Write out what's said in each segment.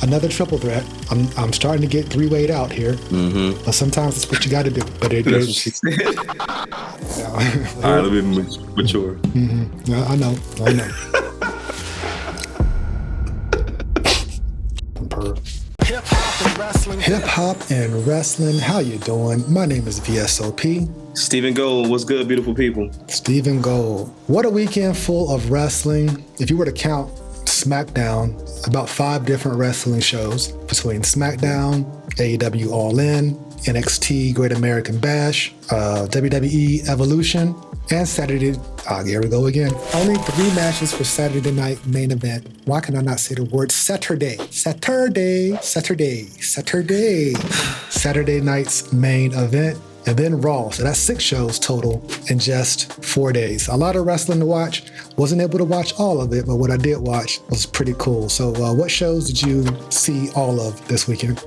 another triple threat. I'm starting to get three-weight out here, but sometimes it's what you got to do. But it That's what she said. All right, let me mature. Yeah, I know. Hip hop and wrestling. How you doing? My name is VSOP. Stephen Gold, what's good, beautiful people? Stephen Gold. What a weekend full of wrestling. If you were to count SmackDown, about 5 different wrestling shows between SmackDown, AEW All In, NXT Great American Bash, WWE Evolution, and Saturday. Here we go again. Only 3 matches for Saturday night main event. Why can I not say the word Saturday? Saturday night's main event. And then Raw. So that's 6 shows total in just 4 days. A lot of wrestling to watch. Wasn't able to watch all of it, but what I did watch was pretty cool. So what shows did you see all of this weekend?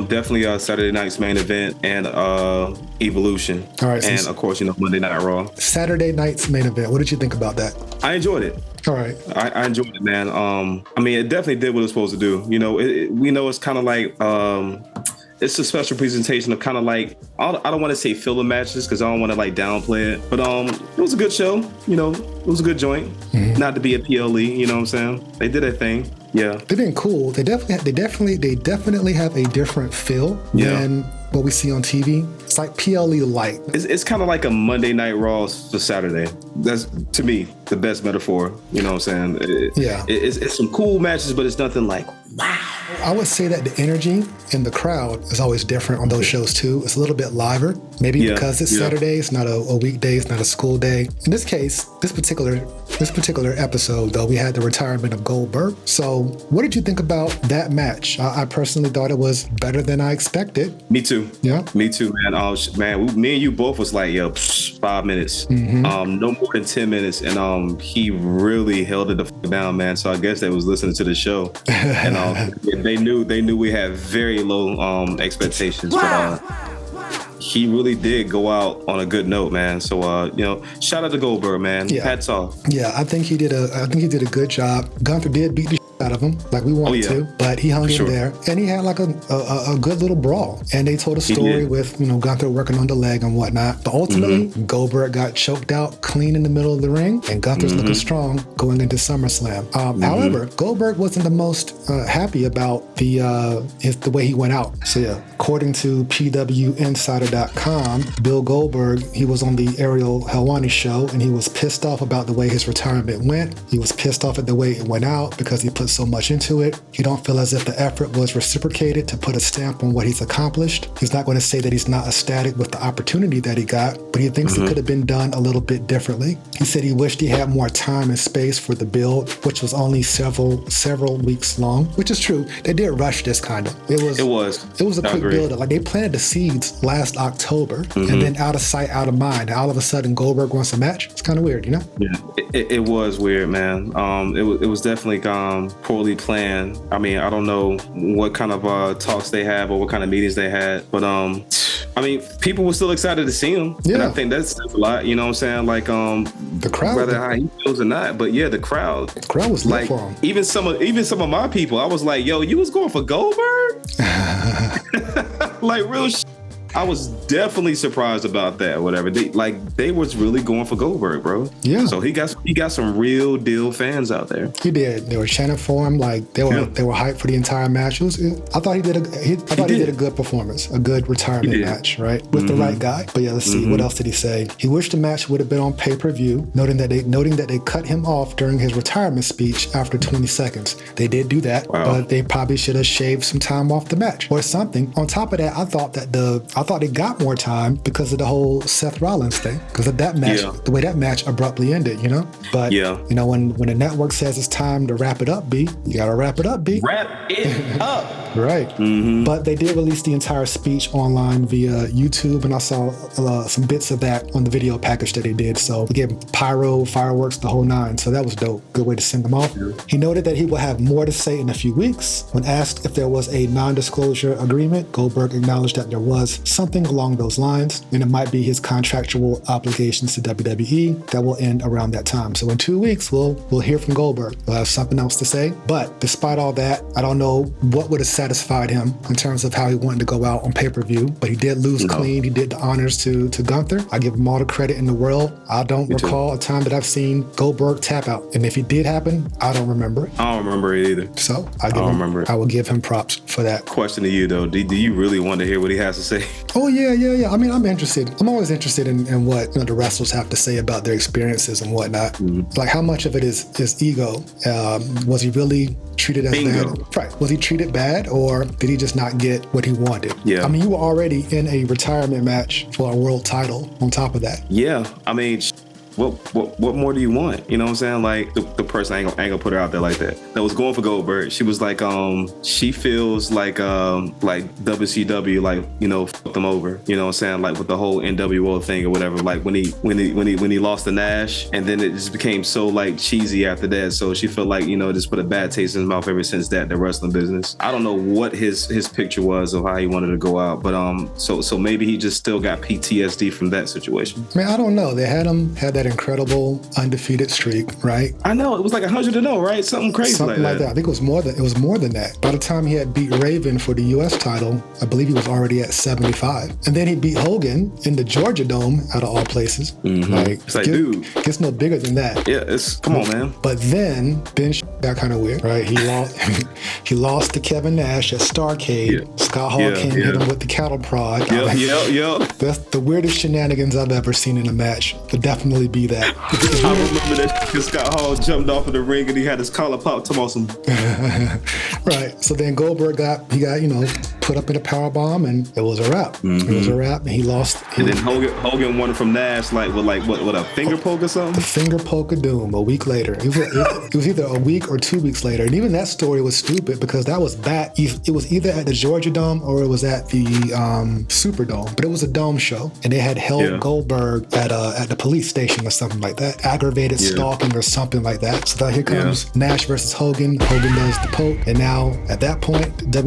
Definitely Saturday night's main event and Evolution. All right. And of course, Monday Night Raw. Saturday night's main event. What did you think about that? I enjoyed it. All right. I enjoyed it, man. It definitely did what it was supposed to do. We know it's kind of like... it's a special presentation of kind of like, I don't want to say filler matches because I don't want to like downplay it, but it was a good show. It was a good joint. Not to be a PLE, you know what I'm saying? They did their thing. Yeah. They've been cool. They definitely have a different feel than what we see on TV. It's like PLE light. It's kind of like a Monday Night Raw for Saturday. That's, to me, the best metaphor. You know what I'm saying? It's some cool matches, but it's nothing like, wow. I would say that the energy in the crowd is always different on those shows too. It's a little bit liver, maybe because it's Saturday, it's not a weekday, it's not a school day. In this case, this particular episode though, we had the retirement of Goldberg. So what did you think about that match? I personally thought it was better than I expected. Me too. Yeah. Me too, man. Me and you both was like, 5 minutes. No more than 10 minutes. And he really held it the fuck down, man. So I guess they was listening to the show. And they knew we had very low expectations. But he really did go out on a good note, man. So shout out to Goldberg, man. Hats off. Yeah, I think he did a good job. Gunther did beat the out of him like we wanted to, but he hung in there, and he had like a good little brawl, and they told a story with Gunther working on the leg and whatnot, but ultimately Goldberg got choked out clean in the middle of the ring, and Gunther's looking strong going into SummerSlam. However, Goldberg wasn't the most happy about the way he went out. So according to PWInsider.com, Bill Goldberg, he was on the Ariel Helwani show, and he was pissed off about the way his retirement went. He was pissed off at the way it went out because he put so much into it. He don't feel as if the effort was reciprocated to put a stamp on what he's accomplished. He's not going to say that he's not ecstatic with the opportunity that he got, but he thinks it could have been done a little bit differently. He said he wished he had more time and space for the build, which was only several weeks long, which is true. They did rush this kind of. It was a quick build. Like they planted the seeds last October, and then out of sight, out of mind. All of a sudden, Goldberg wants a match. It's kind of weird, Yeah, it was weird, man. It was definitely poorly planned. I mean, I don't know what kind of talks they have or what kind of meetings they had, but people were still excited to see him. Yeah. And I think that's a lot, you know what I'm saying? Like the crowd, whether how he feels or not, but the crowd was lit for him. Even some of my people, I was like, yo, you was going for Goldberg? Like real shit. I was definitely surprised about that. Whatever they was really going for Goldberg, bro. Yeah. So he got some real deal fans out there. He did. They were chanting for him. Like they were hyped for the entire match. I thought he did a good performance, a good retirement match, right, with the right guy. But let's see. What else did he say? He wished the match would have been on pay-per-view, noting that they cut him off during his retirement speech after 20 seconds. They did do that, but they probably should have shaved some time off the match or something. On top of that, I thought they got more time because of the whole Seth Rollins thing, because of that match, the way that match abruptly ended, But when the network says it's time to wrap it up, B, you gotta wrap it up, B. Wrap it up. Right. But they did release the entire speech online via YouTube, and I saw some bits of that on the video package that they did. So we gave pyro, fireworks, the whole 9. So that was dope. Good way to send them off. He noted that he will have more to say in a few weeks. When asked if there was a non-disclosure agreement, Goldberg acknowledged that there was something along those lines. And it might be his contractual obligations to WWE that will end around that time. So in 2 weeks, we'll hear from Goldberg. We'll have something else to say. But despite all that, I don't know what would have satisfied him in terms of how he wanted to go out on pay-per-view. But he did lose clean. He did the honors to Gunther. I give him all the credit in the world. I don't recall a time that I've seen Goldberg tap out. And if it did happen, I don't remember it. I don't remember it either. So I will give him props for that. Question to you though, do you really want to hear what he has to say? Oh yeah. I mean, I'm interested. I'm always interested in what the wrestlers have to say about their experiences and whatnot. Mm-hmm. Like how much of it is ego? Was he really treated as bad? Right. Was he treated bad, or did he just not get what he wanted? Yeah. I mean, you were already in a retirement match for a world title on top of that. Yeah. I mean, what more do you want? You know what I'm saying? Like the person, I ain't gonna put her out there like that was going for Goldberg. She was like, she feels like WCW, like, fucked them over. You know what I'm saying? Like with the whole NWO thing or whatever. Like when he lost to Nash, and then it just became so like cheesy after that. So she felt like, just put a bad taste in his mouth ever since that, the wrestling business. I don't know what his picture was of how he wanted to go out, but so maybe he just still got PTSD from that situation. Man, I don't know. They had that incredible undefeated streak, right? I know, it was like 100-0, right? Something crazy, something like that. I think it was more than that. By the time he had beat Raven for the U.S. title, I believe he was already at 75, and then he beat Hogan in the Georgia Dome, out of all places. Mm-hmm. Like, dude, gets no bigger than that. Yeah, come on, man. But then Ben got kind of weird, right? He lost to Kevin Nash at Starrcade. Yeah. Scott Hall came hit him with the cattle prod. Yeah. That's the weirdest shenanigans I've ever seen in a match. Could definitely be that. I remember that because Scott Hall jumped off of the ring and he had his collar popped to some. Right. So then Goldberg got put up in a powerbomb, and it was a wrap. Mm-hmm. It was a wrap, and he lost. And then Hogan won from Nash with a finger poke or something. The finger poke of doom. A week later, it was either a week or 2 weeks later, and even that story was stupid because that was back. It was either at the Georgia Dome or it was at the Superdome, but it was a dome show, and they had held Goldberg at the police station or something like that, aggravated stalking or something like that. So here comes Nash versus Hogan. Hogan does the poke, and now at that point, the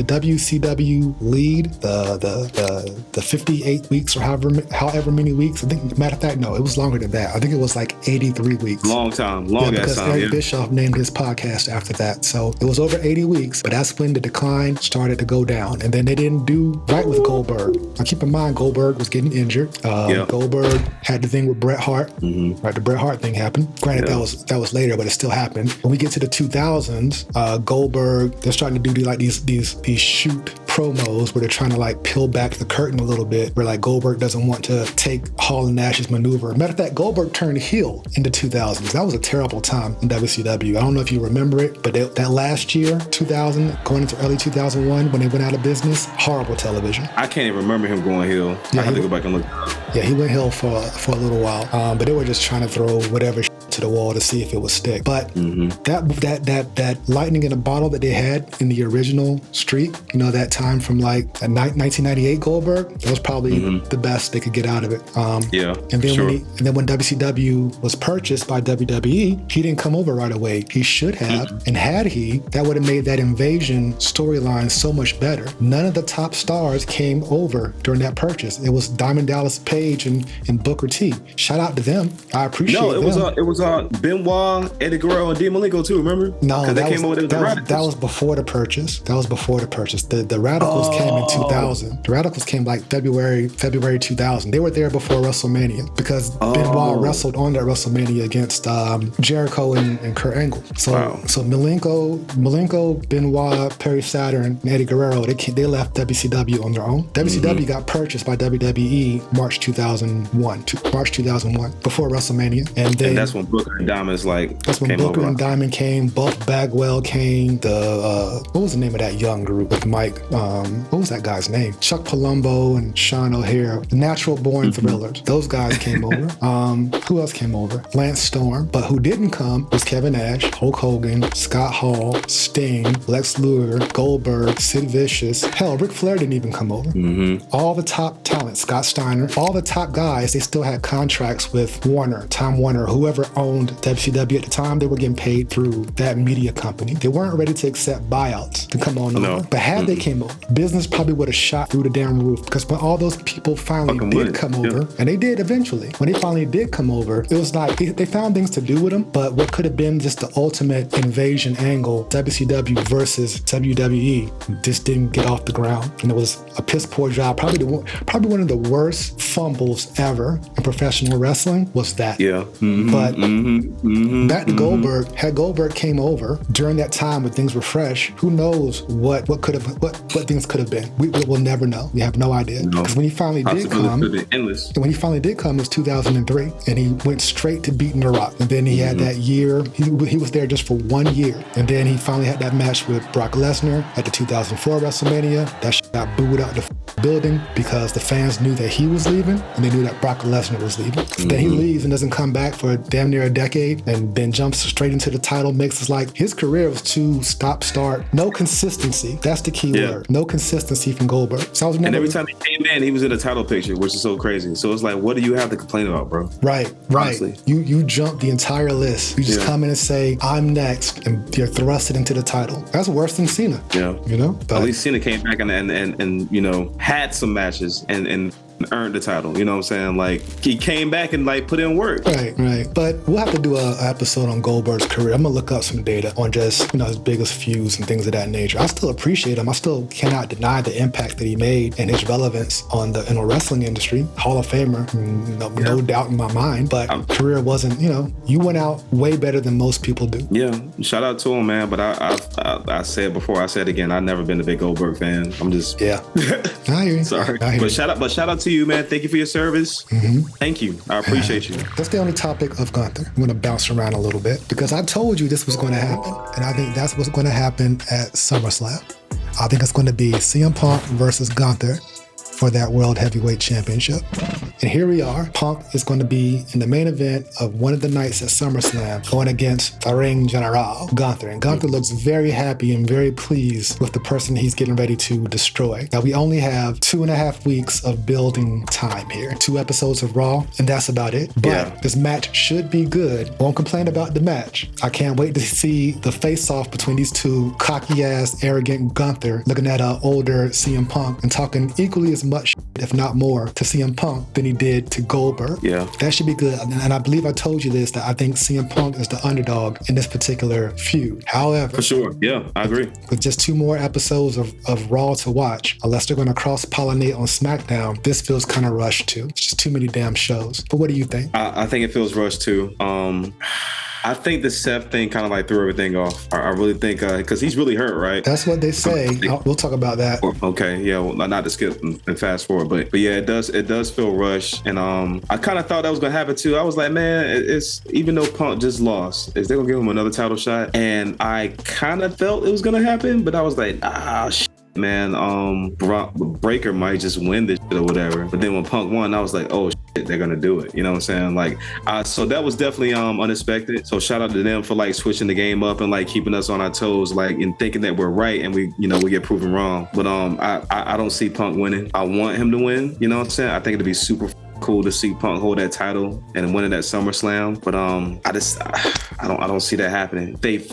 WCW lead, the 58 weeks or however many weeks. I think, matter of fact, no, it was longer than that. I think it was like 83 weeks. Long ass time. Because Eric Bischoff named his podcast after that. So it was over 80 weeks, but that's when the decline started to go down. And then they didn't do right with Goldberg. Now keep in mind, Goldberg was getting injured. Goldberg had the thing with Bret Hart. Mm-hmm. Right, the Bret Hart thing happened. Granted, that was later, but it still happened. When we get to the 2000s, Goldberg, they're starting to do these shoot promos where they're trying to peel back the curtain a little bit, where Goldberg doesn't want to take Hall and Nash's maneuver. Matter of fact, Goldberg turned heel in the 2000s. That was a terrible time in WCW. I don't know if you remember it, but that last year, 2000, going into early 2001, when they went out of business, horrible television. I can't even remember him going heel. I have to go back and look. Yeah, he went heel for a little while, but they were just trying to throw whatever to the wall to see if it would stick. But that lightning in a bottle that they had in the original streak, that time from 1998 Goldberg, that was probably the best they could get out of it. And then when WCW was purchased by WWE, he didn't come over right away. He should have, and had he, that would have made that invasion storyline so much better. None of the top stars came over during that purchase. It was Diamond Dallas Page and Booker T. Shout out to them. I appreciate them. It was Benoit, Eddie Guerrero, and Dean Malenko too. Remember? No, that was before the purchase. The Radicals came in 2000. The Radicals came February 2000. They were there before WrestleMania because Benoit wrestled on that WrestleMania against Jericho and Kurt Angle. So Malenko, Benoit, Perry Saturn, and Eddie Guerrero, they left WCW on their own. WCW got purchased by WWE March 2001 before WrestleMania, and that's when Booker and Diamond's that's when Booker and Diamond came. Buff Bagwell came. What was the name of that young group with Mike? What was that guy's name? Chuck Palumbo and Sean O'Hare. The Natural Born Thrillers. Those guys came over. Who else came over? Lance Storm. But who didn't come was Kevin Nash, Hulk Hogan, Scott Hall, Sting, Lex Luger, Goldberg, Sid Vicious. Hell, Ric Flair didn't even come over. Mm-hmm. All the top talent, Scott Steiner, all the top guys, they still had contracts with Warner, Time Warner, whoever owned owned WCW at the time, they were getting paid through that media company. They weren't ready to accept buyouts to come on over. But had they came over, business probably would have shot through the damn roof, because when all those people finally did come over, and they did eventually, when they finally did come over, it was like they found things to do with them, but what could have been just the ultimate invasion angle, WCW versus WWE, just didn't get off the ground. And it was a piss poor job. Probably one of the worst fumbles ever in professional wrestling was that. Yeah. But back to Goldberg. Had Goldberg came over during that time when things were fresh, who knows what things could have been. We will never know. We have no idea. Because when he finally did come, it was 2003, and he went straight to beating The Rock. And then he had that year. He was there just for 1 year, and then he finally had that match with Brock Lesnar at the 2004 WrestleMania. That shit got booed out the building because the fans knew that he was leaving, and they knew that Brock Lesnar was leaving. Then he leaves and doesn't come back for damn near a decade, and then jumps straight into the title mix. It's like his career was too stop-start. No consistency. That's the key word. No consistency from Goldberg. So and every time he came in, he was in a title picture, which is so crazy. So it's like, what do you have to complain about, bro? Right. Honestly. You jump the entire list. You just come in and say, I'm next, and you're thrusted into the title. That's worse than Cena. Yeah. You know? But at least Cena came back and you know, had some matches and earned the title. You know what I'm saying? Like, he came back and like put in work. Right. But we'll have to do an episode on Goldberg's career. I'm gonna look up some data on just, you know, his biggest feuds and things of that nature. I still appreciate him. I still cannot deny the impact that he made and his relevance on the wrestling industry. Hall of Famer, no doubt in my mind. But career wasn't, you know, you went out way better than most people do. Yeah, shout out to him, man. But I said before, I said again, I've never been a big Goldberg fan. I'm just I hear you. Sorry, shout out to you, man. Thank you for your service. Thank you. I appreciate you. That's the only topic of Gunther. I'm going to bounce around a little bit because I told you this was going to happen, and I think that's what's going to happen at SummerSlam. I think it's going to be CM Punk versus Gunther for that World Heavyweight Championship. And here we are. Punk is going to be in the main event of one of the nights at SummerSlam going against the Ring General, Gunther. And Gunther looks very happy and very pleased with the person he's getting ready to destroy. Now, we only have 2.5 weeks of building time here. 2 episodes of Raw, and that's about it. But this match should be good. Won't complain about the match. I can't wait to see the face-off between these two cocky-ass, arrogant Gunther looking at an older CM Punk and talking equally as much, if not more, to CM Punk than he did to Goldberg. Yeah. That should be good. And I believe I told you this, that I think CM Punk is the underdog in this particular feud. However, for sure. Yeah, I agree. With just 2 more episodes of Raw to watch, unless they're going to cross-pollinate on SmackDown, this feels kind of rushed too. It's just too many damn shows. But what do you think? I think it feels rushed too. I think the Seth thing kind of like threw everything off. I really think, because he's really hurt, right? That's what they say. We'll talk about that. Okay, yeah, well, not to skip and fast forward, but yeah, it does feel rushed. And I kind of thought that was going to happen too. I was like, man, it's even though Punk just lost, is they going to give him another title shot? And I kind of felt it was going to happen, but I was like, man, Breaker might just win this shit or whatever. But then when Punk won, I was like, oh shit, they're gonna do it. You know what I'm saying? Like, so that was definitely unexpected. So shout out to them for like switching the game up and like keeping us on our toes, like, and thinking that we're right and we get proven wrong. But I don't see Punk winning. I want him to win. You know what I'm saying? I think it'd be super cool to see Punk hold that title and win it at SummerSlam. But I don't see that happening. They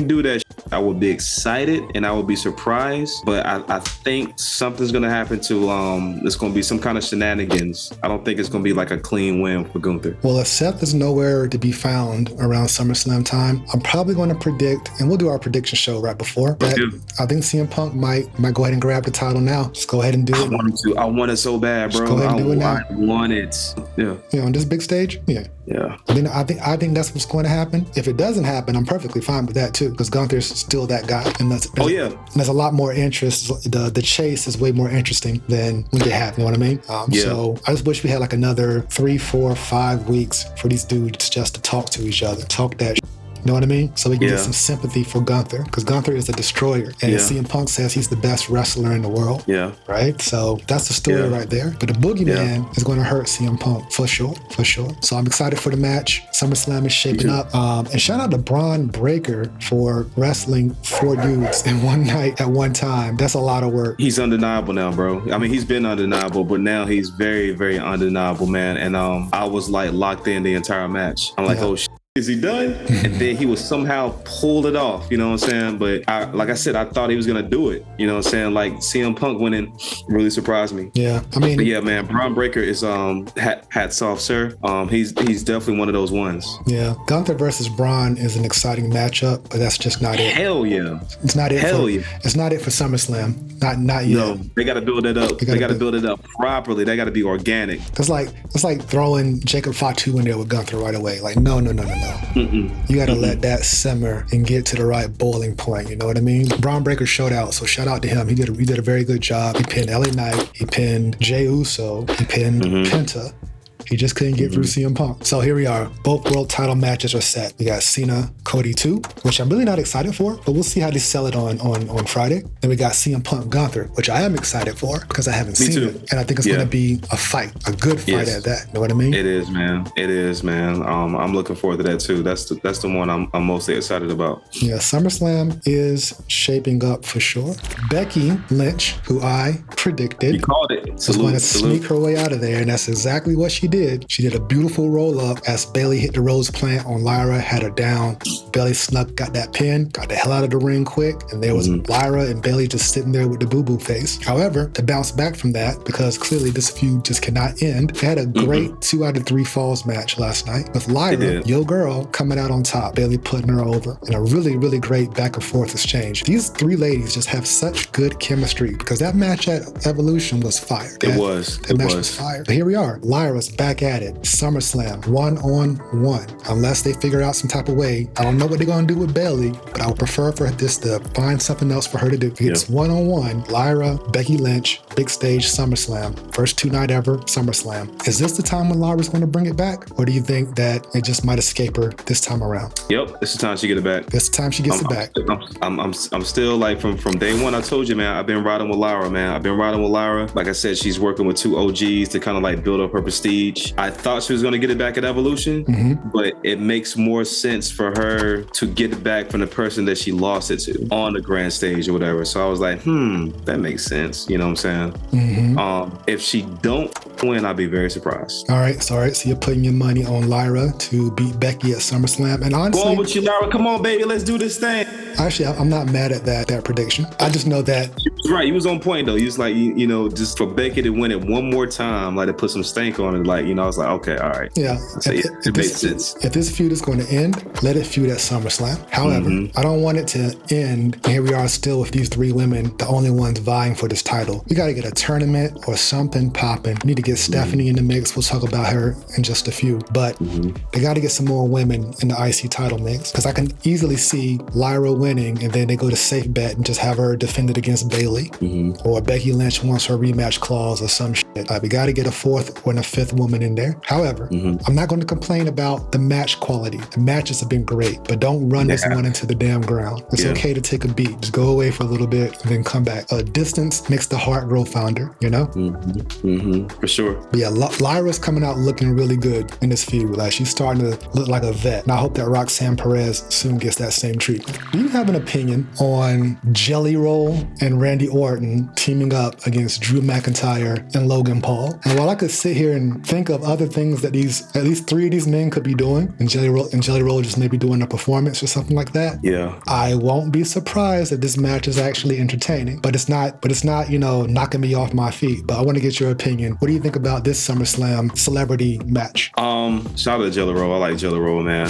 do that, I would be excited and I would be surprised, but I think something's gonna happen to it's gonna be some kind of shenanigans. I don't think it's gonna be like a clean win for Gunther. Well, if Seth is nowhere to be found around SummerSlam time, I'm probably going to predict, and we'll do our prediction show right before, but I think CM Punk might go ahead and grab the title now. Just go ahead and do it. I want it so bad, bro. Just go ahead and do it now. I want it. Yeah. On this big stage? Yeah. Yeah. I think that's what's going to happen. If it doesn't happen, I'm perfectly fine with that too, because Gunther's still that guy. And there's a lot more interest. The chase is way more interesting than when they have, you know what I mean? So I just wish we had like another 3, 4, 5 weeks for these dudes just to talk to each other, talk that you know what I mean? So we can get some sympathy for Gunther, because Gunther is a destroyer. And CM Punk says he's the best wrestler in the world. Yeah. Right? So that's the story right there. But the boogeyman is going to hurt CM Punk for sure. So I'm excited for the match. SummerSlam is shaping up. And shout out to Braun Breaker for wrestling 4 dudes in one night at one time. That's a lot of work. He's undeniable now, bro. I mean, he's been undeniable, but now he's very, very undeniable, man. And I was like locked in the entire match. I'm like, oh, is he done? And then he was somehow pulled it off, you know what I'm saying? But like I said, I thought he was going to do it, you know what I'm saying? Like CM Punk winning really surprised me. Yeah, I mean, but yeah, man, Braun Breaker is hats off, sir. He's definitely one of those ones. Yeah, Gunther versus Braun is an exciting matchup, but that's just not it. Hell yeah, it's not it. It's not it for SummerSlam. Not yet. No, they got to build it up. They got to build it up properly. They got to be organic. It's like throwing Jacob Fatu in there with Gunther right away. Like no. You got to let that simmer and get to the right boiling point. You know what I mean? Braun Breaker showed out, so shout out to him. He did a very good job. He pinned LA Knight. He pinned Jey Uso. He pinned Penta. He just couldn't get through CM Punk. So here we are. Both world title matches are set. We got Cena, Cody 2, which I'm really not excited for, but we'll see how they sell it on Friday. Then we got CM Punk Gunther, which I am excited for because I haven't seen it. And I think it's going to be a fight, a good fight at that. You know what I mean? It is, man. I'm looking forward to that too. That's the one I'm mostly excited about. Yeah, SummerSlam is shaping up for sure. Becky Lynch, who I predicted, you called it, was going to sneak her way out of there, and that's exactly what she did. She did a beautiful roll up as Bayley hit the rose plant on Lyra, had her down. Bayley got that pin, got the hell out of the ring quick, and there was Lyra and Bayley just sitting there with the boo-boo face. However, to bounce back from that, because clearly this feud just cannot end, they had a great 2 out of 3 falls match last night with Lyra, your girl, coming out on top, Bayley putting her over in a really, really great back and forth exchange. These 3 ladies just have such good chemistry because that match at Evolution was fire. That match was fire. But here we are. Lyra's back at it. SummerSlam, 1-on-1. Unless they figure out some type of way. I don't know what they're going to do with Bayley, but I would prefer for this to find something else for her to do. It's 1-on-1. Lyra, Becky Lynch, big stage SummerSlam. First 2 night ever SummerSlam. Is this the time when Lyra's going to bring it back? Or do you think that it just might escape her this time around? Yep, it's the time she get it back. It's the time she gets it back. I'm still like from day one. I told you, man, I've been riding with Lyra, man. I've been riding with Lyra. Like I said, she's working with 2 OGs to kind of like build up her prestige. I thought she was going to get it back at Evolution, but it makes more sense for her to get it back from the person that she lost it to on the grand stage or whatever. So I was like, that makes sense. You know what I'm saying? If she don't win, I'll be very surprised. All right. So you're putting your money on Lyra to beat Becky at SummerSlam. And honestly, go on with you, Lyra. Come on, baby. Let's do this thing. Actually, I'm not mad at that prediction. I just know that. Right. He was on point, though. He was like, just for Becky to win it one more time, like to put some stank on it, like, I was like, okay, all right. Yeah. It makes sense. If this feud is going to end, let it feud at SummerSlam. However, I don't want it to end. And here we are still with these 3 women, the only ones vying for this title. We got to get a tournament or something popping. We need to get Stephanie in the mix. We'll talk about her in just a few. But they got to get some more women in the IC title mix because I can easily see Lyra winning and then they go to safe bet and just have her defend it against Bayley. Or Becky Lynch wants her rematch clause or some shit. We got to get a 4th or a 5th woman in there. However, I'm not going to complain about the match quality. The matches have been great, but don't run this one into the damn ground. It's okay to take a beat. Just go away for a little bit and then come back. Distance makes the heart grow fonder, you know? For sure. But yeah, Lyra's coming out looking really good in this feud. Like she's starting to look like a vet. And I hope that Roxanne Perez soon gets that same treatment. Do you have an opinion on Jelly Roll and Randy Orton teaming up against Drew McIntyre and Logan Paul? And while I could sit here and think of other things that at least 3 of these men could be doing, and Jelly Roll just maybe doing a performance or something like that. Yeah. I won't be surprised that this match is actually entertaining. But it's not, knocking me off my feet. But I want to get your opinion. What do you think about this SummerSlam celebrity match? Shout out to Jelly Roll. I like Jelly Roll, man.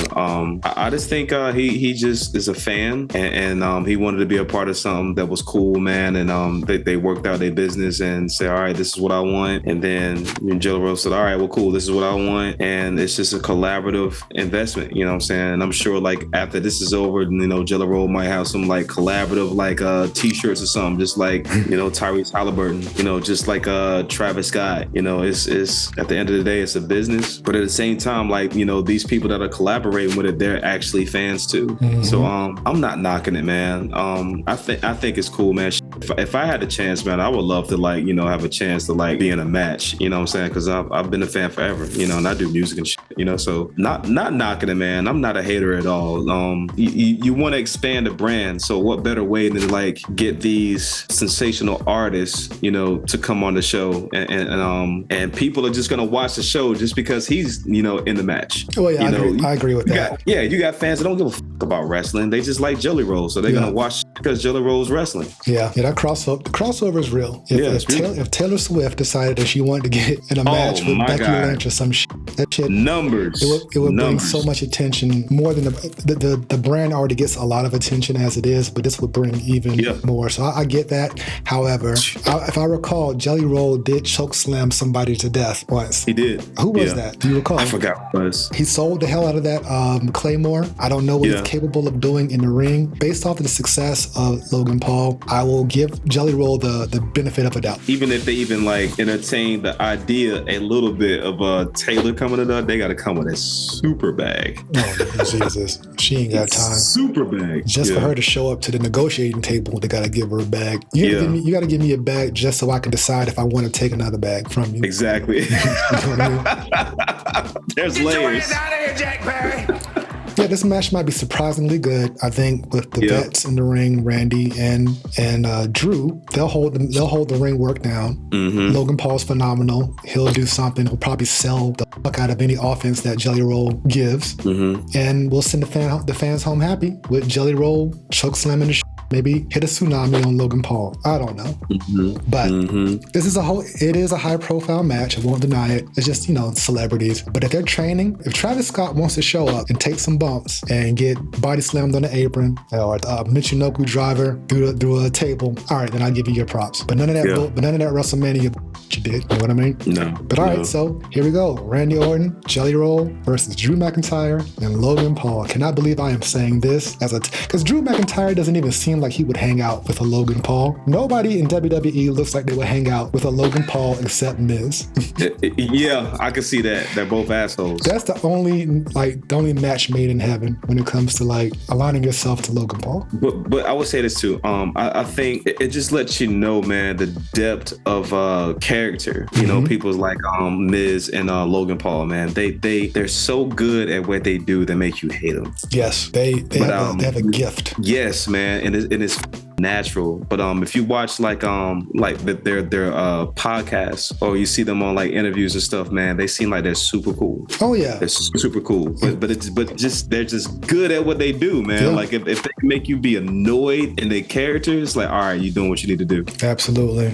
I just think he just is a fan and he wanted to be a part of something that was cool, man. And they worked out their business and said, all right, this is what I want. And then Jelly Roll said, all right, well, cool. This is what I want. And it's just a collaborative investment, you know what I'm saying? And I'm sure like after this is over, Jelly Roll might have some like collaborative like t-shirts or something, just like, Tyrese Halliburton, just like Travis Scott. It's at the end of the day, it's a business. But at the same time, like, these people that are collaborating with it, they're actually fans too. So I'm not knocking it, man. I think it's cool, man. if I had a chance, man, I would love to like, have a chance to like be in a match, you know what I'm saying? Because I've been a fan forever, and I do music and shit, so not knocking it, man. I'm not a hater at all. You want to expand the brand, so what better way than to like get these sensational artists, to come on the show, and people are just gonna watch the show just because he's, in the match. Well, yeah, I agree with that. You got fans that don't give a fuck about wrestling. They just like Jelly Roll, so they're gonna watch because Jelly Roll's wrestling. Yeah, that crossover is real. If Taylor Swift decided that she wanted to get in a match with Becky Lynch or some shit, that shit numbers. It would bring so much attention, more than the brand already gets a lot of attention as it is, but this would bring even more. So I get that. However, if I recall, Jelly Roll did choke slam somebody to death once. He did. Who was that? Do you recall? I forgot what it was. He sold the hell out of that Claymore. I don't know what he's capable of doing in the ring. Based off of the success of Logan Paul, I will give Jelly Roll the benefit of a doubt. Even if they even like entertain the idea a little bit of Taylor coming to that, they got to come with a super bag. Oh, Jesus. She ain't got time. Super bag. Just for her to show up to the negotiating table, they got to give her a bag. You got to give me a bag just so I can decide if I want to take another bag from you. Exactly. You know what I mean? There's layers. Get your ass out of here, Jack Perry. Yeah, this match might be surprisingly good. I think with the vets in the ring, Randy and Drew, they'll hold the ring work down. Mm-hmm. Logan Paul's phenomenal. He'll do something. He'll probably sell the fuck out of any offense that Jelly Roll gives, and we'll send the fans home happy with Jelly Roll choke slamming the shit. Maybe hit a tsunami on Logan Paul. I don't know. But this is it is a high profile match. I won't deny it. It's just, celebrities. But if they're training, if Travis Scott wants to show up and take some bumps and get body slammed on the apron or Michinoku driver through a table, all right, then I'll give you your props. But none of that WrestleMania you did. You know what I mean? No. But all right, so here we go. Randy Orton, Jelly Roll versus Drew McIntyre and Logan Paul. I cannot believe I am saying this because Drew McIntyre doesn't even seem like he would hang out with a Logan Paul. Nobody in WWE looks like they would hang out with a Logan Paul except Miz. Yeah, I can see that. They're both assholes. That's the only match made in heaven when it comes to like aligning yourself to Logan Paul. But I would say this too. I think it just lets you know, man, the depth of character. People's like Miz and Logan Paul, man. They're so good at what they do that make you hate them. Yes, they have a gift. Yes, man, and it's natural. But if you watch like their podcasts or you see them on like interviews and stuff, man, they seem like they're super cool. Oh yeah, they're super cool. But they're just good at what they do, man. Yeah. Like if they can make you be annoyed in their characters, like all right, you're doing what you need to do. Absolutely.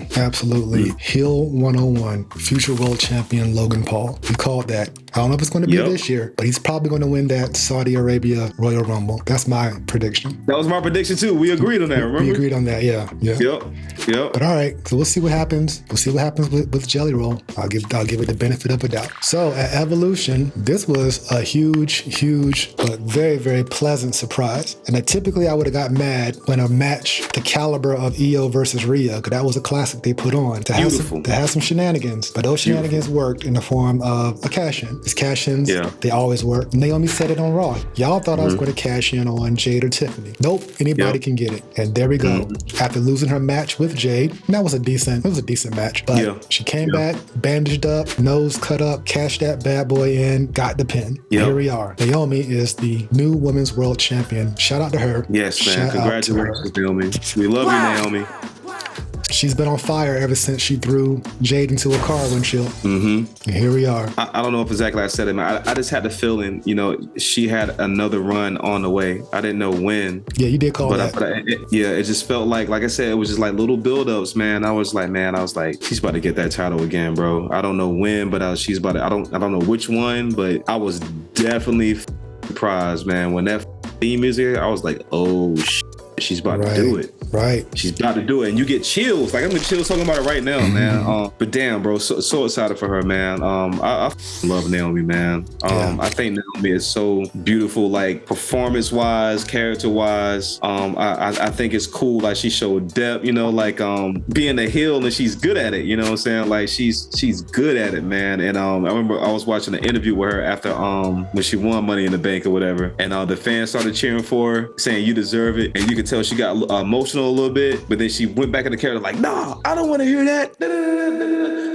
Heel 101, future world champion Logan Paul. We called that. I don't know if it's going to be this year, but he's probably going to win that Saudi Arabia Royal Rumble. That's my prediction. That was my prediction too. We agreed on that, remember? We agreed on that, yeah. Yep. But all right, so we'll see what happens. We'll see what happens with Jelly Roll. I'll give it the benefit of a doubt. So at Evolution, this was a huge, but very, very pleasant surprise. And typically I would have got mad when a match the caliber of Io versus Rhea, because that was a classic they put on to have some shenanigans. But those shenanigans worked in the form of a cash-in. These cash-ins, they always work. Naomi said it on Raw. Y'all thought I was going to cash in on Jade or Tiffany. Nope, anybody can get it. And there we go. After losing her match with Jade, that was a decent match. But she came back, bandaged up, nose cut up, cashed that bad boy in, got the pin. Here we are. Naomi is the new Women's World Champion. Shout out to her. Yes, man. Congratulations, Naomi. We love you, Naomi. She's been on fire ever since she threw Jade into a car windshield. And here we are. I don't know if exactly I said it, man. I just had the feeling, she had another run on the way. I didn't know when. Yeah, you did call that. It just felt like I said, it was just like little buildups, man. I was like, she's about to get that title again, bro. I don't know when, but she's about to. I don't know which one, but I was definitely surprised, man. When that theme music, I was like, oh shit. She's about to do it. Right. She's about to do it. And you get chills. Like I'm getting chills talking about it right now, man. But damn, bro, so excited for her, man. I love Naomi, man. I think Naomi is so beautiful, like performance-wise, character-wise. I think it's cool. Like she showed depth, like being a heel, and she's good at it. You know what I'm saying? Like she's good at it, man. And I remember I was watching an interview with her after when she won Money in the Bank or whatever, and the fans started cheering for her, saying you deserve it, and you could tell she got emotional a little bit, but then she went back in the character like, nah, I don't want to hear that.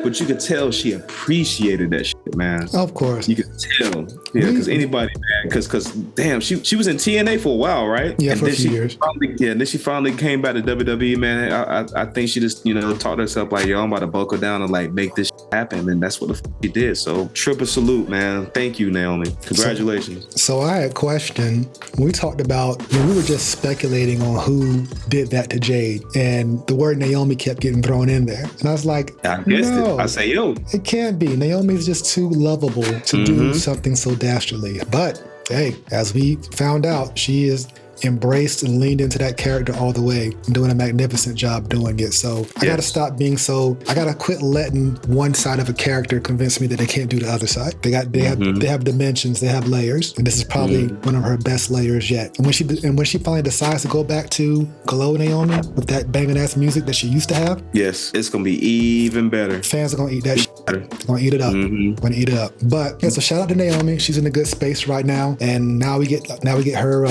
But you could tell she appreciated that shit, man. Of course. You could tell. Yeah, because anybody, man, because damn, she was in TNA for a while, right? Yeah, and for a few years. And then she finally came back to WWE, man. I think she just, taught herself like, yo, I'm about to buckle down and like make this happen. And that's what the she did. So triple salute, man. Thank you, Naomi. Congratulations. So I had a question. We talked about, we were just speculating on who did that to Jade, and the word Naomi kept getting thrown in there. And I was like, I guessed it. I say, yo, it can't be. Naomi's just too lovable to do something so dastardly. But hey, as we found out, she is embraced and leaned into that character all the way and doing a magnificent job doing it. So I gotta stop being I gotta quit letting one side of a character convince me that they can't do the other side. They have dimensions, they have layers, and this is probably one of her best layers yet. And when she finally decides to go back to Glow Naomi with that banging ass music that she used to have, yes, it's gonna be even better. Fans are gonna eat that shit. They're gonna eat it up. Gonna eat it up. But yeah, so shout out to Naomi. She's in a good space right now, and now we get her.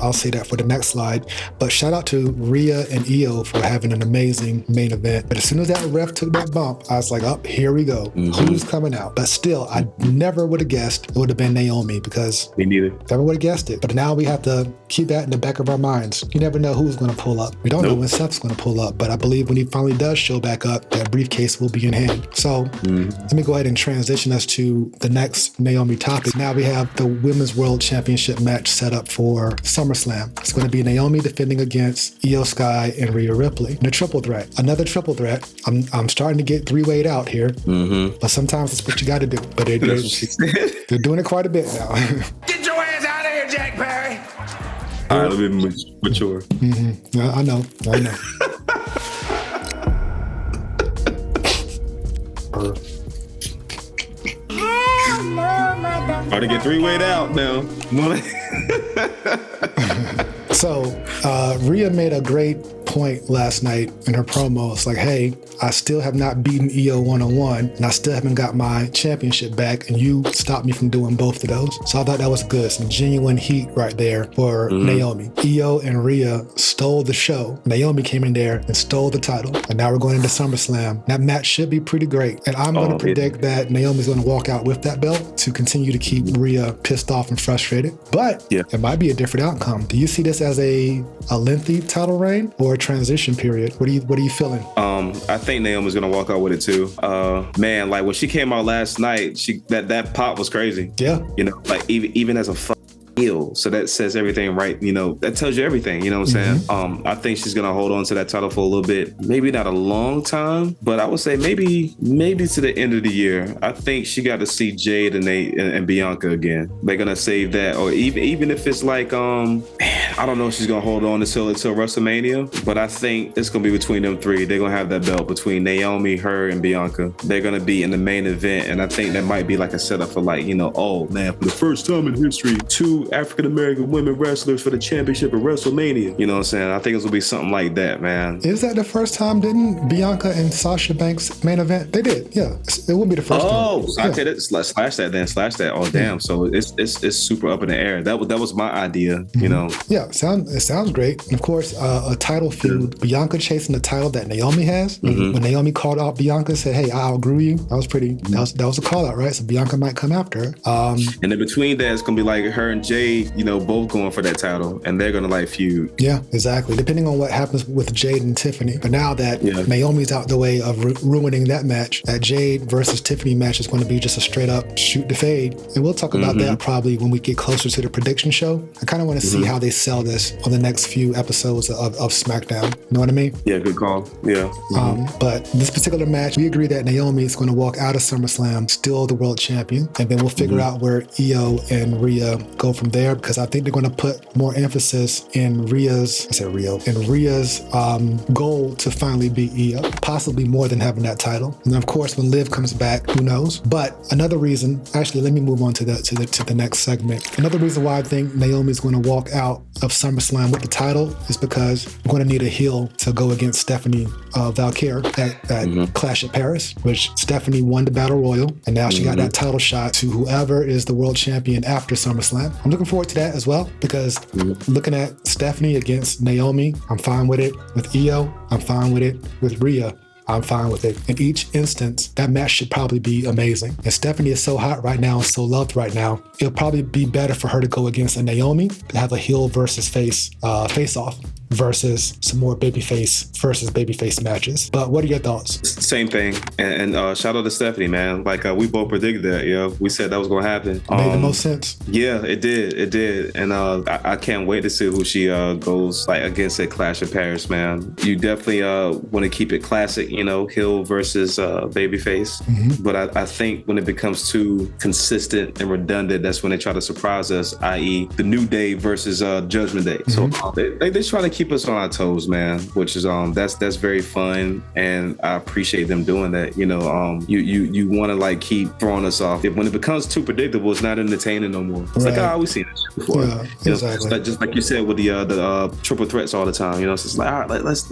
I'll say that for the next slide. But shout out to Rhea and Io for having an amazing main event. But as soon as that ref took that bump, I was like, oh, here we go. Who's coming out? But still, I never would have guessed it would have been Naomi, because me neither. Never would have guessed it. But now we have to keep that in the back of our minds. You never know who's going to pull up. We don't know when Seth's going to pull up, but I believe when he finally does show back up, that briefcase will be in hand. So let me go ahead and transition us to the next Naomi topic. Now we have the Women's World Championship match set up for SummerSlam. It's going to be Naomi defending against Io Sky and Rhea Ripley in a triple threat. Another triple threat. I'm starting to get three-wayed out here, but sometimes it's what you got to do. But they're doing it quite a bit now. Get your ass out of here, Jack Perry. All right, let me mature. I know. Hard to get three-wayed out now. So Rhea made a great point last night in her promo. It's like, hey, I still have not beaten Io one-on-one, and I still haven't got my championship back, and you stopped me from doing both of those. So I thought that was good. Some genuine heat right there for Naomi. Io and Rhea stole the show. Naomi came in there and stole the title, and now we're going into SummerSlam. That match should be pretty great, and I'm going to predict that Naomi's going to walk out with that belt to continue to keep Rhea pissed off and frustrated. But it might be a different outcome. Do you see this as a lengthy title reign or a transition period? What are you feeling? I think Naomi's gonna walk out with it too. Man, like when she came out last night, that pop was crazy. Yeah. Like even as a heel. So that says everything, right? That tells you everything, you know what I'm saying? I think she's going to hold on to that title for a little bit. Maybe not a long time, but I would say maybe to the end of the year. I think she got to see Jade and Bianca again. They're going to save that. Or even if it's like, I don't know if she's going to hold on until WrestleMania, but I think it's going to be between them three. They're going to have that belt between Naomi, her, and Bianca. They're going to be in the main event, and I think that might be like a setup for like, oh man, for the first time in history, two African-American women wrestlers for the championship at WrestleMania. You know what I'm saying? I think it's going to be something like that, man. Is that the first time? Didn't Bianca and Sasha Banks main event? They did, yeah. It wouldn't be the first time. Oh, okay, slash that. Oh, damn. So it's super up in the air. That was my idea, you know? Yeah, it sounds great. And of course, a title feud, Bianca chasing the title that Naomi has. When Naomi called out Bianca, said, hey, I outgrew you. That was a call out, right? So Bianca might come after her. And in between that, it's going to be like her and Jade, both going for that title, and they're going to like feud. Yeah, exactly. Depending on what happens with Jade and Tiffany. But now that Naomi's out the way of ruining that match, that Jade versus Tiffany match is going to be just a straight up shoot to fade. And we'll talk about that probably when we get closer to the prediction show. I kind of want to see how they sell this on the next few episodes of SmackDown. You know what I mean? Yeah, good call. Yeah. But this particular match, we agree that Naomi is going to walk out of SummerSlam still the world champion, and then we'll figure out where Io and Rhea go from there, because I think they're going to put more emphasis in Rhea's goal to finally beat Io, possibly more than having that title. And then of course, when Liv comes back, who knows? But another reason, actually, let me move on to the next segment. Another reason why I think Naomi is going to walk out of SummerSlam with the title is because we're going to need a heel to go against Stephanie Valquers at Clash at Paris, which Stephanie won the Battle Royal, and now she got that title shot to whoever is the world champion after SummerSlam. I'm looking forward to that as well, because looking at Stephanie against Naomi, I'm fine with it. With Io, I'm fine with it. With Rhea, I'm fine with it. In each instance, that match should probably be amazing. And Stephanie is so hot right now and so loved right now, it'll probably be better for her to go against a Naomi to have a heel versus face off versus some more babyface versus babyface matches. But what are your thoughts? Same thing. And shout out to Stephanie, man. Like we both predicted that. We said that was going to happen. Made the most sense. Yeah, it did. And I can't wait to see who she goes like against at Clash of Paris, man. You definitely want to keep it classic, heel versus babyface. But I think when it becomes too consistent and redundant, that's when they try to surprise us, i.e. the New Day versus Judgment Day. So they're trying to keep us on our toes, man, which is that's very fun, and I appreciate them doing that. You want to like keep throwing us off. When it becomes too predictable, it's not entertaining no more. It's like, we've seen this before. Yeah, exactly. Just like you said with the triple threats all the time. It's just like, all right, let's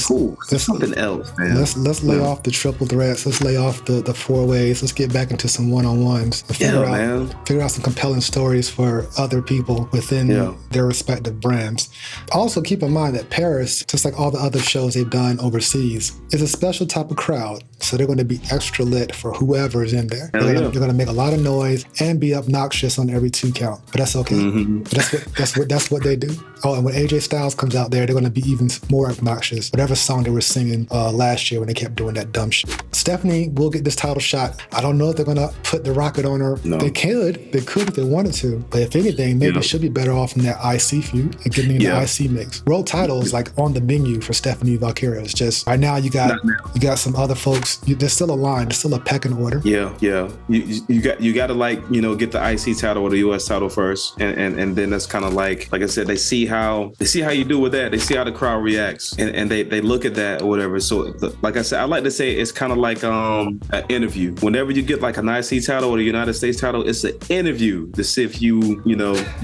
cool. Let's something else, man. Let's lay off the triple threats. Let's lay off the four ways. Let's get back into some one-on-ones. Figure out some compelling stories for other people within their respective brands. Also, keep in mind that Paris, just like all the other shows they've done overseas, is a special type of crowd. So they're going to be extra lit for whoever is in there. They're going to make a lot of noise and be obnoxious on every 2 count. But that's okay. That's what they do. Oh, and when AJ Styles comes out there, they're going to be even more obnoxious. Whatever song they were singing last year when they kept doing that dumb shit. Stephanie will get this title shot. I don't know if they're going to put the rocket on her. No. They could if they wanted to. But if anything, maybe she'll be better off in that IC feud and getting in the IC mix. World title is like on the menu for Stephanie Valquers. Just right now, you got some other folks. There's still a line. There's still a pecking order. Yeah. You got to like get the IC title or the US title first, and then that's kind of like I said, they see how you do with that. They see how the crowd reacts, and they look at that or whatever. So like I said, I like to say it's kind of like an interview. Whenever you get like an IC title or the United States title, it's an interview to see if you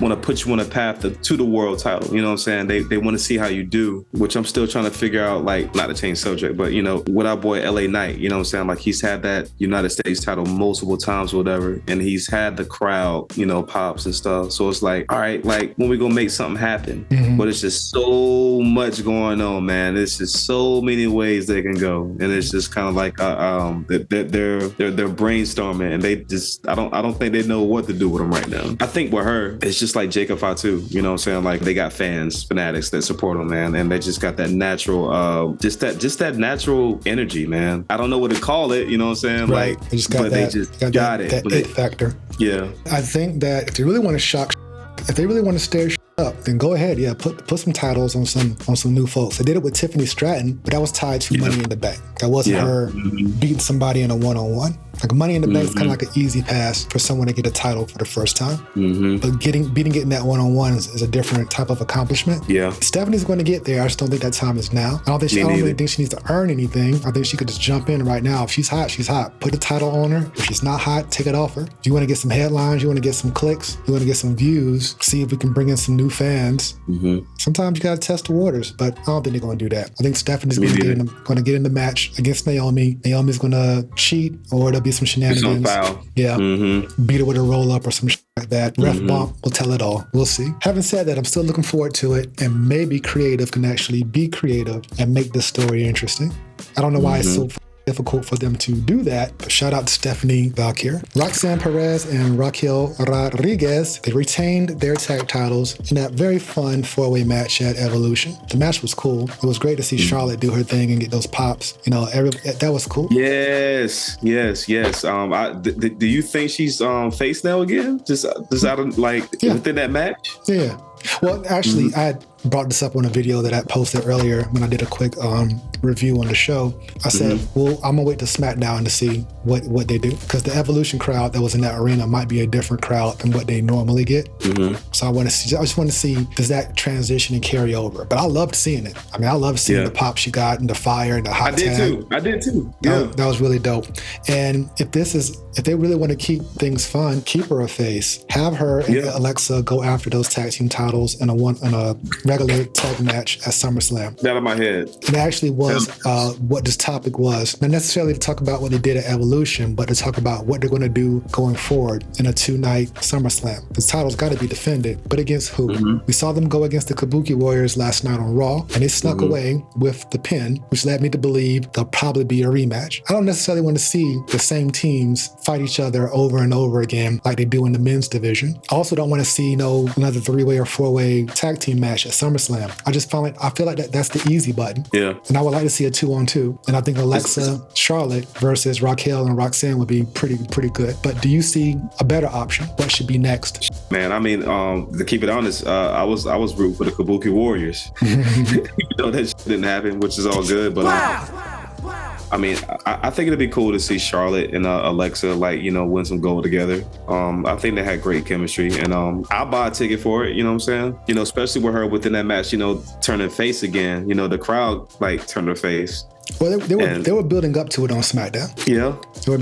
want to put you on a path to the world title. You know what I'm saying? They want to see how you do, which I'm still trying to figure out, like, not to change subject, but with our boy LA Knight, you know what I'm saying? Like, he's had that United States title multiple times or whatever, and he's had the crowd, pops and stuff. So it's like, all right, like, when we gonna make something happen? But it's just so much going on, man. It's just so many ways they can go, and it's just kind of like they're brainstorming, and they just I don't think they know what to do with them right now. I think with her, it's just like Jacob Fatu, you know what I'm saying? Like, they got fans, fanatics that support them, man, and they just got that natural, just that natural energy, man. I don't know what to call it, you know what I'm saying? Right. Like, they just got that it factor. Yeah. I think that if they really want to shock, if they really want to stir up, then go ahead. Yeah, put some titles on some new folks. They did it with Tiffany Stratton, but that was tied to Money in the Bank. That wasn't her beating somebody in a one-on-one. Like, Money in the Bank is kind of like an easy pass for someone to get a title for the first time. But beating it in that one-on-one is a different type of accomplishment. Yeah, Stephanie's going to get there. I just don't think that time is now. I don't really think she needs to earn anything. I think she could just jump in right now. If she's hot, she's hot. Put the title on her. If she's not hot, take it off her. If you want to get some headlines, you want to get some clicks, you want to get some views, see if we can bring in some new fans. Sometimes you got to test the waters, but I don't think they're going to do that. I think Stephanie's going to get in the match against Naomi. Naomi's going to cheat, or there'll be some shenanigans. Yeah. Beat her with a roll up or some shit like that. Ref bump will tell it all. We'll see. Having said that, I'm still looking forward to it, and maybe creative can actually be creative and make this story interesting. I don't know why it's so difficult for them to do that, but shout out to Stephanie Valquers. Roxanne Perez and Raquel Rodriguez, they retained their tag titles in that very fun 4-way match at Evolution. The match was cool. It was great to see Charlotte do her thing and get those pops. That was cool. Yes. Do you think she's face now again? Just out of within that match? Yeah. Well, actually, I brought this up on a video that I posted earlier when I did a quick review on the show. I said, well, I'm gonna wait to SmackDown to see what they do, because the Evolution crowd that was in that arena might be a different crowd than what they normally get. So I just want to see, does that transition and carry over? But I loved seeing it. I mean, I loved seeing the pop she got and the fire and the hot tag. I did too. Yeah, that was really dope. And if they really want to keep things fun, keep her a face. Have her and Alexa go after those tag team titles in a regular tag match at SummerSlam. That in my head. It actually was what this topic was. Not necessarily to talk about what they did at Evolution, but to talk about what they're going to do going forward in a 2-night SummerSlam. The title's got to be defended, but against who? We saw them go against the Kabuki Warriors last night on Raw, and they snuck away with the pin, which led me to believe there'll probably be a rematch. I don't necessarily want to see the same teams fight each other over and over again like they do in the men's division. I also don't want to see another 3-way or 4-way tag team match at SummerSlam. I feel like that's the easy button. Yeah. And I would like to see a 2-on-2. And I think Alexa, Charlotte versus Raquel and Roxanne would be pretty good. But do you see a better option? What should be next? Man, I mean, to keep it honest, I was rooting for the Kabuki Warriors. Even though that shit didn't happen, which is all good. But I mean, I think it'd be cool to see Charlotte and Alexa, win some gold together. I think they had great chemistry, and I'll buy a ticket for it. You know what I'm saying? Especially with her within that match, turning face again. The crowd turned her face. Well, they were building up to it on SmackDown. Yeah.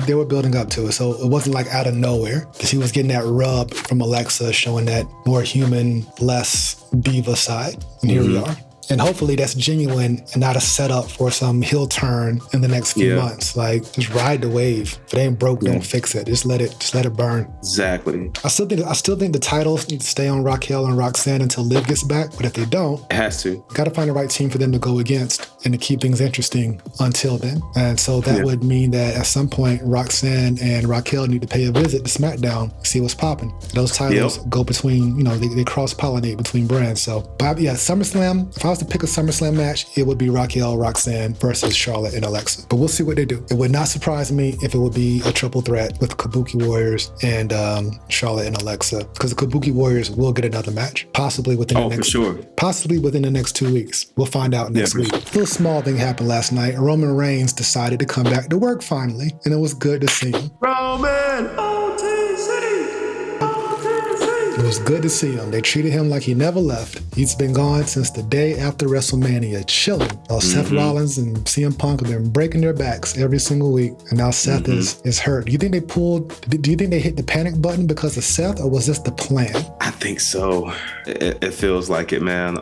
They were building up to it, so it wasn't like out of nowhere. She was getting that rub from Alexa, showing that more human, less diva side. And here we are. And hopefully that's genuine and not a setup for some heel turn in the next few months. Just ride the wave. If it ain't broke, don't fix it. Just let it burn. Exactly. I still think the titles need to stay on Raquel and Roxanne until Liv gets back. But if they don't, it has to. Got to find the right team for them to go against and to keep things interesting until then. And so that would mean that at some point Roxanne and Raquel need to pay a visit to SmackDown, see what's popping. Those titles go between, they cross-pollinate between brands. So, but SummerSlam, if I was to pick a SummerSlam match, it would be Raquel, Roxanne versus Charlotte and Alexa. But we'll see what they do. It would not surprise me if it would be a triple threat with Kabuki Warriors and Charlotte and Alexa, because the Kabuki Warriors will get another match, possibly within the next 2 weeks. We'll find out next week. A little small thing happened last night. Roman Reigns decided to come back to work finally, and it was good to see him. Roman! It was good to see him. They treated him like he never left. He's been gone since the day after WrestleMania, chilling. Seth Rollins and CM Punk have been breaking their backs every single week, and now Seth is hurt. Do you think they hit the panic button because of Seth, or was this the plan? I think so. It feels like it, man.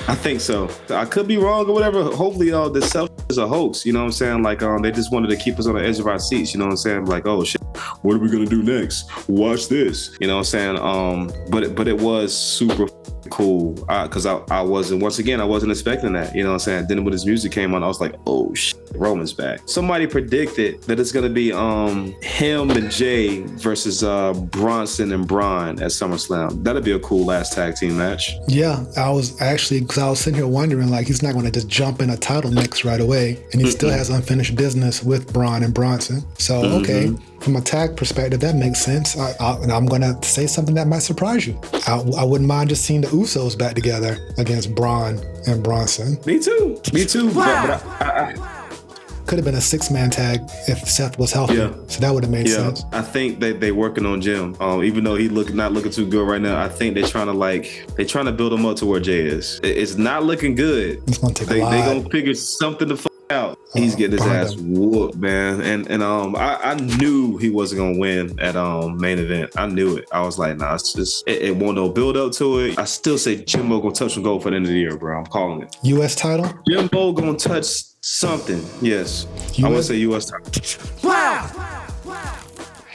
I think so. I could be wrong or whatever. Hopefully, this stuff is a hoax. You know what I'm saying? They just wanted to keep us on the edge of our seats. You know what I'm saying? Oh shit, what are we gonna do next? Watch this. You know what I'm saying? But it was super cool because I wasn't expecting that. You know what I'm saying? Then when his music came on, I was like, oh shit, Roman's back. Somebody predicted that it's gonna be him and Jay versus Bronson and Braun at SummerSlam. That'd be a cool last tag team match. Yeah, I was sitting here wondering, he's not going to just jump in a title mix right away, and he still has unfinished business with Braun and Bronson. So, okay, from a tag perspective, that makes sense. And I'm going to say something that might surprise you. I wouldn't mind just seeing the Usos back together against Braun and Bronson. Me too. Wow. But could have been a 6-man tag if Seth was healthy. Yeah. So that would have made sense. I think they working on Jim. Even though he not looking too good right now, I think they're trying to build him up to where Jay is. It's not looking good. It's gonna take a lot. They gonna figure something to out. He's getting his ass whooped, man. And I knew he wasn't gonna win at main event. I knew it. I was like, nah, it's just it won't no build up to it. I still say Jimbo gonna touch some gold for the end of the year, bro. I'm calling it. US title? Jimbo gonna touch something. Yes. I want to say US title. Wow.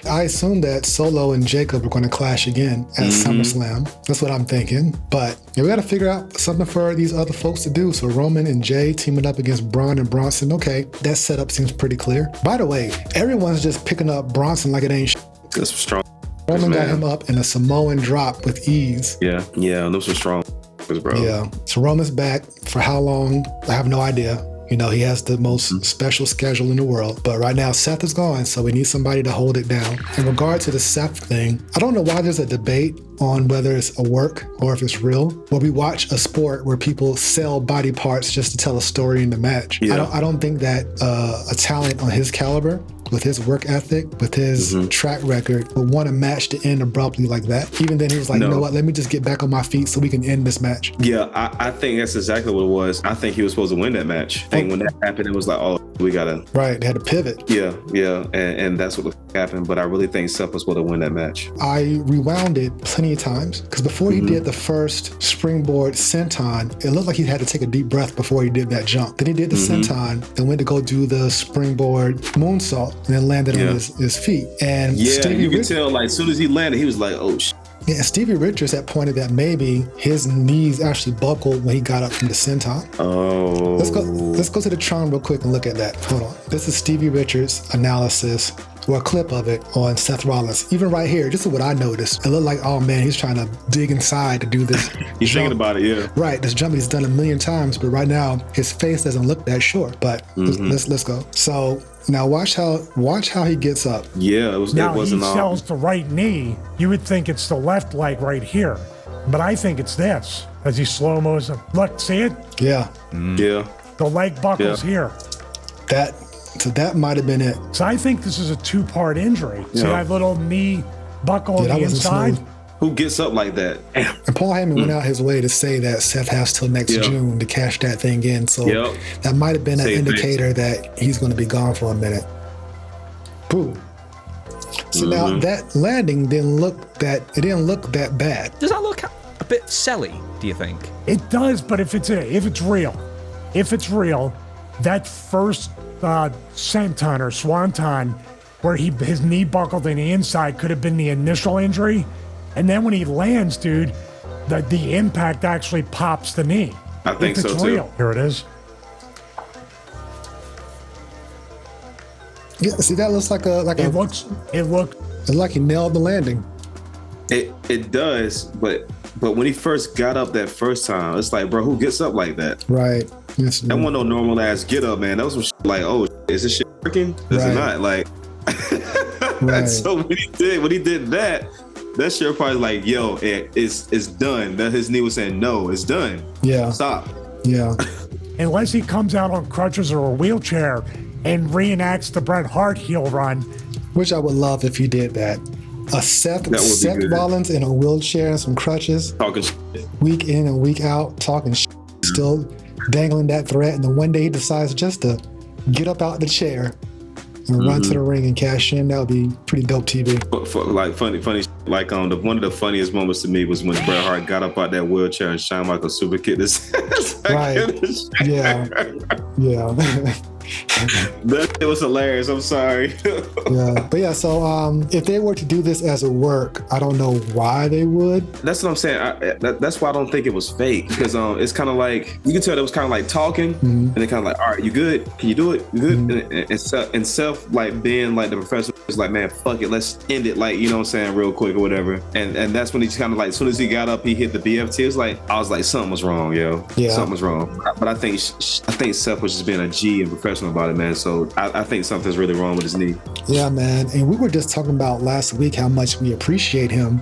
I assume that Solo and Jacob are going to clash again at SummerSlam. That's what I'm thinking. But we got to figure out something for these other folks to do. So Roman and Jay teaming up against Braun and Bronson. Okay, that setup seems pretty clear. By the way, everyone's just picking up Bronson like it ain't shit. That's strong. Roman got him up in a Samoan drop with ease. Yeah, those were strong, bro. Yeah. So Roman's back for how long? I have no idea. He has the most special schedule in the world. But right now, Seth is gone, so we need somebody to hold it down. In regard to the Seth thing, I don't know why there's a debate on whether it's a work or if it's real. Where we watch a sport where people sell body parts just to tell a story in the match. Yeah. I don't think that a talent on his caliber, with his work ethic, with his track record, would want a match to end abruptly like that. Even then, he was like, you know what, let me just get back on my feet so we can end this match. Yeah, I think that's exactly what it was. I think he was supposed to win that match. I think when that happened, it was like, oh, we gotta... Right, they had to pivot. Yeah, and that's what happened. But I really think Seth was supposed to win that match. I rewound it plenty of times, because before he did the first springboard senton, it looked like he had to take a deep breath before he did that jump. Then he did the senton, then went to go do the springboard moonsault, and then landed on his feet. And Stevie you could tell, like, as soon as he landed, he was like, oh, shit. Yeah, Stevie Richards had pointed that maybe his knees actually buckled when he got up from the senton. Oh. Let's go to the Tron real quick and look at that. Hold on. This is Stevie Richards' analysis, or a clip of it on Seth Rollins. Even right here, this is what I noticed. It looked like, oh man, he's trying to dig inside to do this. He's thinking about it, yeah. Right, this jump he's done a million times, but right now his face doesn't look that short. But let's go. So now watch how he gets up. Yeah, it wasn't he sells the right knee. You would think it's the left leg right here, but I think it's this. As he slow-mos, look, see it? Yeah. Yeah. The leg buckles here. So that might have been it. So I think this is a two-part injury. See that little knee buckle on the inside? Smooth. Who gets up like that? And Paul Heyman went out his way to say that Seth has till next June to cash that thing in. So that might have been an indicator that he's going to be gone for a minute. Boom. So now that landing didn't look that bad. Does that look a bit silly, do you think? It does, but if it's real, that first senton or swanton where his knee buckled on the inside could have been the initial injury. And then when he lands, dude, the impact actually pops the knee. I think so too. Real. Here it is. Yeah, see, that looks like it looked like he nailed the landing. It does, but when he first got up that first time, it's like, bro, who gets up like that? Right. Yes, that wasn't no normal ass get up, man. That was some shit like, oh, is this shit working? Is it not? Like, so when he did that shit probably like, yo, it's done. That his knee was saying, no, it's done. Yeah. Stop. Yeah. Unless he comes out on crutches or a wheelchair and reenacts the Bret Hart heel run. Which I would love if he did that. A Seth Rollins in a wheelchair and some crutches. Talking shit. Week in and week out, talking shit. Still dangling that threat. And then one day he decides just to get up out the chair and run to the ring and cash in. That would be pretty dope TV. Like funny. Like one of the funniest moments to me was when Bret Hart got up out that wheelchair and Shawn Michaels super kicked his ass. Right. Yeah. That was hilarious. I'm sorry. So if they were to do this as a work, I don't know why they would. That's what I'm saying. That's why I don't think it was fake, because it's kind of like, you can tell it was kind of like talking, and they kind of like, all right, you good? Can you do it? You good? And Seth, like, being like the professional, is like, man, fuck it, let's end it, like, you know what I'm saying, real quick or whatever. And that's when he kind of like, as soon as he got up, he hit the BFT. It's like, I was like, something was wrong, yo. Yeah. Something was wrong. But I think Seth was just being a G and professional about it, man. So I think something's really wrong with his knee. Yeah, man. And we were just talking about last week how much we appreciate him.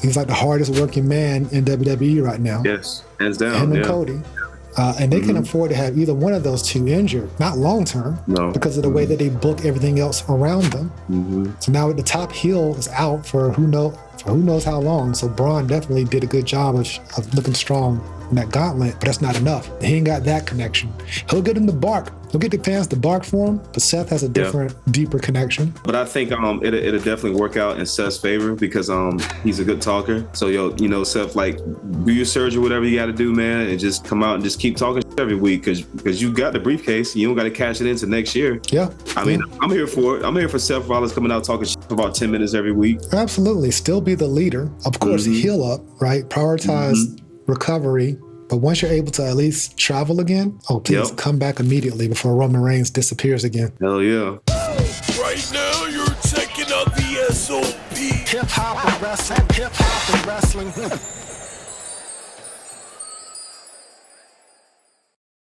He's like the hardest working man in WWE right now. Yes, hands down. Him and Cody. And they can afford to have either one of those two injured, not long term, because of the way that they book everything else around them. So now the top heel is out for who knows how long. So Braun definitely did a good job of looking strong in that gauntlet, but that's not enough. He ain't got that connection. He'll get him to bark. He'll get the fans to bark for him, but Seth has a different, deeper connection. But I think it'll definitely work out in Seth's favor, because he's a good talker. So Seth, like, do your surgery, whatever you got to do, man, and just come out and just keep talking every week, because you got the briefcase. You don't got to cash it into next year. Yeah. I mean, I'm here for it. I'm here for Seth Rollins coming out talking shit for about 10 minutes every week. Absolutely. Still be the leader. Of course, heal up, right? Prioritize recovery. But once you're able to at least travel again, please come back immediately before Roman Reigns disappears again. Hell yeah. Right now, you're checking out the SOP. Hip hop and wrestling.